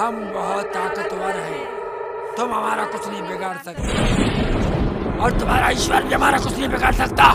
हम बहुत ताकतवर हैं, तुम हमारा कुछ नहीं बिगाड़ सकते और तुम्हारा ईश्वर भी हमारा कुछ नहीं बिगाड़ सकता।